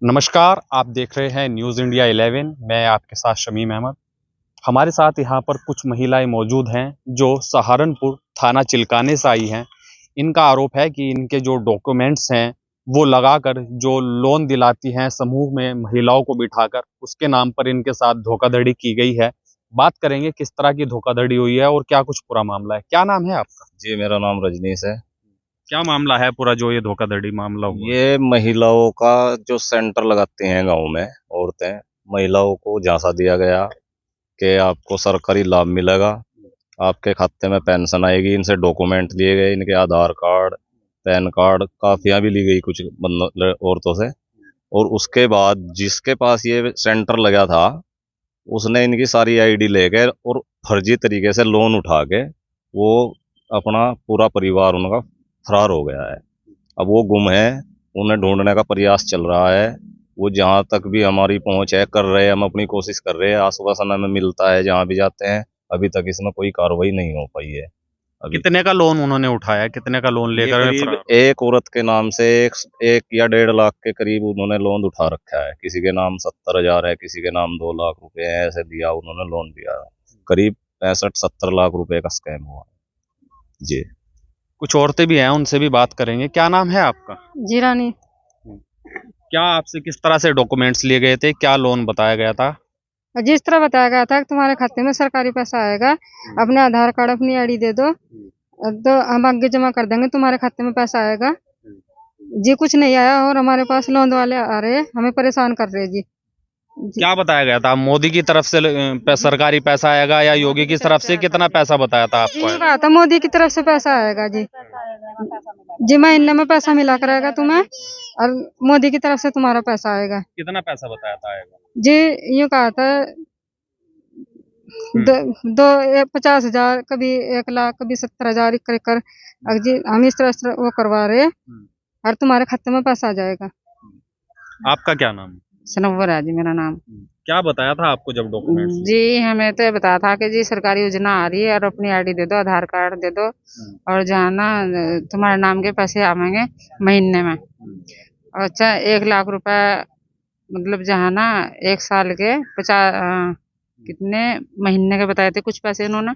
नमस्कार, आप देख रहे हैं न्यूज़ इंडिया 11। मैं आपके साथ शमीम अहमद। हमारे साथ यहाँ पर कुछ महिलाएं मौजूद हैं जो सहारनपुर थाना चिल्काने से आई हैं। इनका आरोप है कि इनके जो डॉक्यूमेंट्स हैं वो लगाकर जो लोन दिलाती हैं समूह में महिलाओं को बिठाकर, उसके नाम पर इनके साथ धोखाधड़ी की गई है। बात करेंगे किस तरह की धोखाधड़ी हुई है और क्या कुछ पूरा मामला है। क्या नाम है आपका? जी, मेरा नाम रजनीश है। क्या मामला है पूरा जो ये धोखाधड़ी मामला हुआ? ये महिलाओं का जो सेंटर लगाते हैं गांव में औरतें, महिलाओं को झांसा दिया गया कि आपको सरकारी लाभ मिलेगा, आपके खाते में पेंशन आएगी। इनसे डॉक्यूमेंट लिए गए, इनके आधार कार्ड, पैन कार्ड, काफियां भी ली गई कुछ औरतों से। और उसके बाद जिसके पास ये सेंटर लगा था उसने इनकी सारी आईडी लेकर और फर्जी तरीके से लोन उठा के वो अपना पूरा परिवार उनका फरार हो गया है। अब वो गुम है, उन्हें ढूंढने का प्रयास चल रहा है। वो जहाँ तक भी हमारी पहुंच है कर रहे हैं, हम अपनी कोशिश कर रहे हैं, आश्वासन हमें मिलता है जहाँ भी जाते हैं। अभी तक इसमें कोई कार्रवाई नहीं हो पाई है। अभी कितने का लोन उन्होंने उठाया? कितने का लोन ये लेकर करीब एक औरत के नाम से एक या 1.5 लाख के करीब उन्होंने लोन उठा रखा है। किसी के नाम 70,000 है, किसी के नाम 2 लाख रुपए है, ऐसे दिया उन्होंने लोन दिया है। करीब 65-70 लाख रुपए का स्कैम हुआ जी। कुछ औरतें भी हैं, उनसे भी बात करेंगे। क्या नाम है आपका? जी रानी। क्या आपसे किस तरह से डॉक्यूमेंट्स लिए गए थे? क्या लोन बताया गया था? जिस तरह बताया गया था कि तुम्हारे खाते में सरकारी पैसा आएगा, अपने आधार कार्ड अपनी आईडी दे दो तो हम आगे जमा कर देंगे, तुम्हारे खाते में पैसा आएगा। जी कुछ नहीं आया और हमारे पास लोन वाले आ रहे हैं, हमें परेशान कर रहे हैं जी। क्या बताया गया था? मोदी की तरफ से सरकारी पैसा आएगा या योगी की तरफ से? कितना पैसा बताया था जी आपको? कहा था मोदी की तरफ से पैसा आएगा जी। जी महीने में पैसा मिला करेगा तुम्हें और मोदी की तरफ से तुम्हारा पैसा आएगा। कितना पैसा बताया था आएगा? जी यूँ कहा था 50,000, कभी 1 लाख, कभी 70,000 कर जी हम इस तरह से वो करवा रहे हैं और तुम्हारे खाते में पैसा आ जाएगा। आपका क्या नाम है? सनोवर है जी मेरा नाम। क्या बताया था आपको जब डॉक्यूमेंट्स? जी हमें तो ये बताया था कि जी सरकारी योजना आ रही है और अपनी आईडी दे दो, आधार कार्ड दे दो और जहाँ ना तुम्हारे नाम के पैसे आवेंगे महीने में। और अच्छा 1 लाख रुपए मतलब जहाँ ना 1 साल के 50 कितने महीने के बताए थे कुछ पैसे उन्होंने।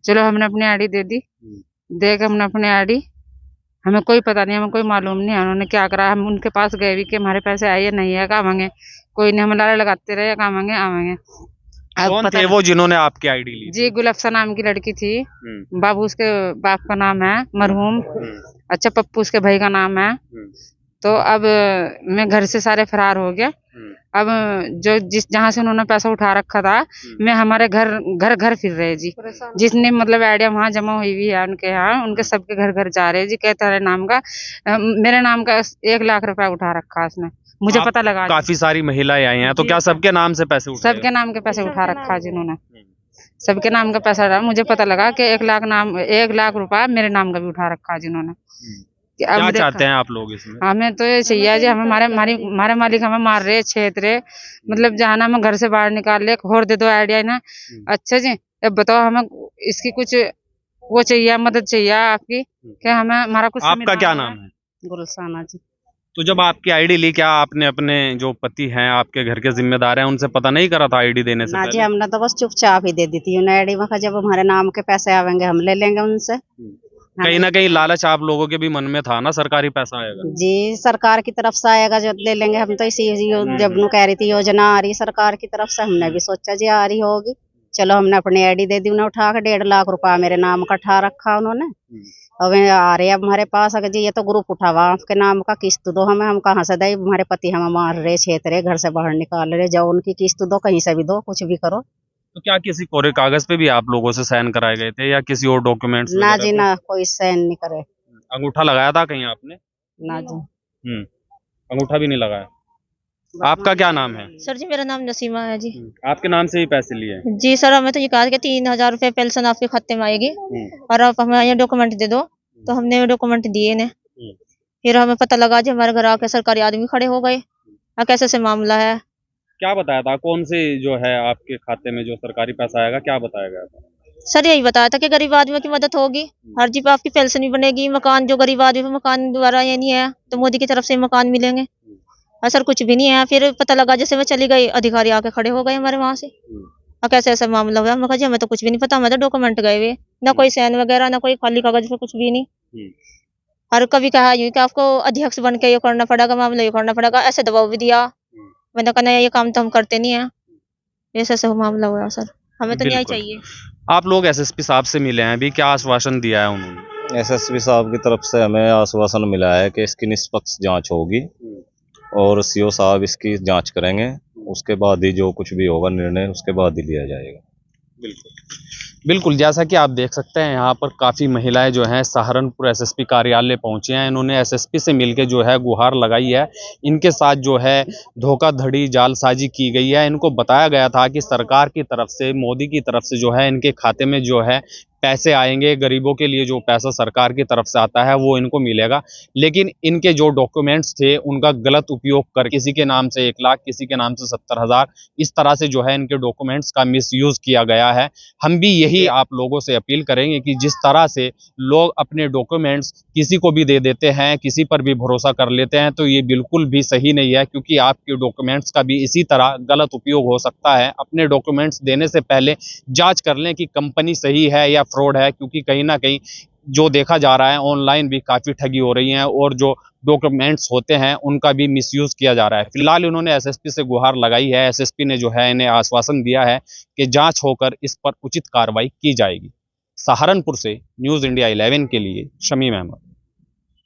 चलो हमने अपनी आईडी दे दी, दे के हमने अपनी आईडी, हमें कोई पता नहीं, हमें कोई मालूम नहीं है उन्होंने क्या करा। हम उनके पास गए भी कि हमारे पैसे आए या नहीं है, कहाँ मांगे, कोई नहीं, हम लारे लगाते रहे, कहाँ मांगे आवेंगे। अब कौन पता थे वो जिन्होंने आपकी आईडी ली? जी गुलफ्सा नाम की लड़की थी, बाबू उसके बाप का नाम है मरहूम, अच्छा पप्पू उसके भाई का नाम है। तो अब मैं घर से सारे फरार हो गया। अब जो जहाँ से उन्होंने पैसा उठा रखा था, मैं हमारे घर घर घर फिर रहे जी। जितने मतलब आइडिया वहाँ जमा हुई हुई है उनके यहाँ, उनके सबके घर घर जा रहे जी। कहते हैं नाम का मेरे नाम का 1 लाख रुपया उठा रखा उसने, मुझे पता लगा। काफी सारी महिलाएं आई हैं, तो क्या सबके नाम से पैसे उठाए? सबके नाम के पैसे उठा रखा जिन्होंने, सबके नाम का पैसा रहा। मुझे पता लगा कि 1 लाख रुपया मेरे नाम का भी उठा रखा जिन्होंने। क्या चाहते हैं आप लोग इसमें? हमें तो ये चाहिए जी, हमें हमारे मालिक हमें मार रहे छेत रहे, मतलब जहाँ ना हमें घर से बाहर निकाल ले, और दे दो आइडिया ना। अच्छा जी अब बताओ, हमें इसकी कुछ वो चाहिए, मदद चाहिए आपकी कि हमें हमारा कुछ। आपका क्या नाम है? गुलसाना जी। तो जब आपकी आईडी ली, क्या आपने अपने जो पति हैं आपके घर के जिम्मेदार हैं उनसे पता नहीं करा था आईडी देने से ना जी, पहले? हमने तो बस चुपचाप ही दे दी थी उन्हें आईडी में, जब हमारे नाम के पैसे आवेंगे हम ले लेंगे उनसे। कहीं ना कहीं लालच आप लोगों के भी मन में था ना, सरकारी पैसा आएगा? जी सरकार की तरफ से आएगा जो ले लेंगे हम तो। इसी जब नु कह रही थी योजना आ रही सरकार की तरफ से, हमने भी सोचा जी आ रही होगी, चलो हमने अपनी आईडी दे दी। उन्हें उठा के 1.5 लाख रुपया मेरे नाम का उठा रखा उन्होंने। अब आ रहे अब हमारे पास, अगर जी ये तो ग्रुप उठा हुआ आपके नाम का, किस्त दो हमें, हम कहाँ से दे। हमारे पति हमें मार रहे, छेत रहे, घर से बाहर निकाल रहे, जाओ उनकी किस्त दो, कहीं से भी दो, कुछ भी करो। तो क्या किसी कोरे कागज पे भी आप लोगों से साइन कराए गए थे या किसी और डॉक्यूमेंट्स ना जी ना, कोई साइन नहीं करे। अंगूठा लगाया था कहीं आपने? ना जी। अंगूठा भी नहीं लगाया। आपका क्या नाम है? सर जी मेरा नाम नसीमा है जी। आपके नाम से ही पैसे लिए हैं? जी सर, हमें तो ये कहा कि 3,000 रुपए पेंशन आपके खाते में आएगी और आप हमें ये डॉक्यूमेंट दे दो। तो हमने वो डॉक्यूमेंट दिए ने, फिर हमें पता लगा जी हमारे घर आके सरकारी आदमी खड़े हो गए। कैसे से मामला है? क्या बताया था? कौन से जो है आपके खाते में जो सरकारी पैसा आएगा, क्या बताया गया था? सर यही बताया था कि गरीब आदमियों की मदद होगी, हर जी पे आपकी पेंशन भी बनेगी, मकान जो गरीब आदमी को मकान द्वारा ये नहीं है तो मोदी की तरफ से मकान मिलेंगे। सर कुछ भी नहीं है। फिर पता लगा जैसे मैं चली गई, अधिकारी आके खड़े हो गए हमारे वहाँ से। और कैसे ऐसा मामला हुआ? मैं कहा जी हमें तो कुछ भी नहीं पता, हमें तो डॉक्यूमेंट गए हुए, ना कोई साइन वगैरह, ना कोई खाली कागज पे कुछ भी नहीं। और कभी कहा यूं कि आपको अध्यक्ष बन के ये करना पड़ेगा, मामला ये करना पड़ेगा, ऐसे दबाव भी दिया। मैंने कहा नहीं, ये काम तो हम करते नहीं है। ऐसे ऐसा मामला हुआ सर, हमें तो न्याय बिल्कुल। चाहिए। आप लोग एसएसपी साहब से मिले हैं, अभी क्या आश्वासन दिया है उन्होंने? एसएसपी साहब की तरफ से हमें आश्वासन मिला है कि इसकी निष्पक्ष जांच होगी और सीओ साहब इसकी जांच करेंगे। उसके बाद ही जो कुछ भी होगा निर्णय उसके बाद ही लिया जाएगा। बिल्कुल, जैसा कि आप देख सकते हैं यहाँ पर काफ़ी महिलाएं जो हैं सहारनपुर एसएसपी कार्यालय पहुंची हैं। इन्होंने एसएसपी से मिलकर जो है गुहार लगाई है। इनके साथ जो है धोखाधड़ी, जालसाजी की गई है। इनको बताया गया था कि सरकार की तरफ से, मोदी की तरफ से जो है इनके खाते में जो है पैसे आएंगे, गरीबों के लिए जो पैसा सरकार की तरफ से आता है वो इनको मिलेगा। लेकिन इनके जो डॉक्यूमेंट्स थे उनका गलत उपयोग कर किसी के नाम से 1 लाख, किसी के नाम से 70,000, इस तरह से जो है इनके डॉक्यूमेंट्स का मिसयूज किया गया है। हम भी यही आप लोगों से अपील करेंगे कि जिस तरह से लोग अपने डॉक्यूमेंट्स किसी को भी दे देते हैं, किसी पर भी भरोसा कर लेते हैं, तो ये बिल्कुल भी सही नहीं है, क्योंकि आपके डॉक्यूमेंट्स का भी इसी तरह गलत उपयोग हो सकता है। अपने डॉक्यूमेंट्स देने से पहले जांच कर लें कि कंपनी सही है या फ्रॉड है, क्योंकि कहीं ना कहीं जो देखा जा रहा है ऑनलाइन भी काफ़ी ठगी हो रही हैं और जो डॉक्यूमेंट्स होते हैं उनका भी मिसयूज किया जा रहा है। फिलहाल इन्होंने एसएसपी से गुहार लगाई है। एसएसपी ने जो है इन्हें आश्वासन दिया है कि जांच होकर इस पर उचित कार्रवाई की जाएगी। सहारनपुर से न्यूज़ इंडिया 11 के लिए शमीम अहमद।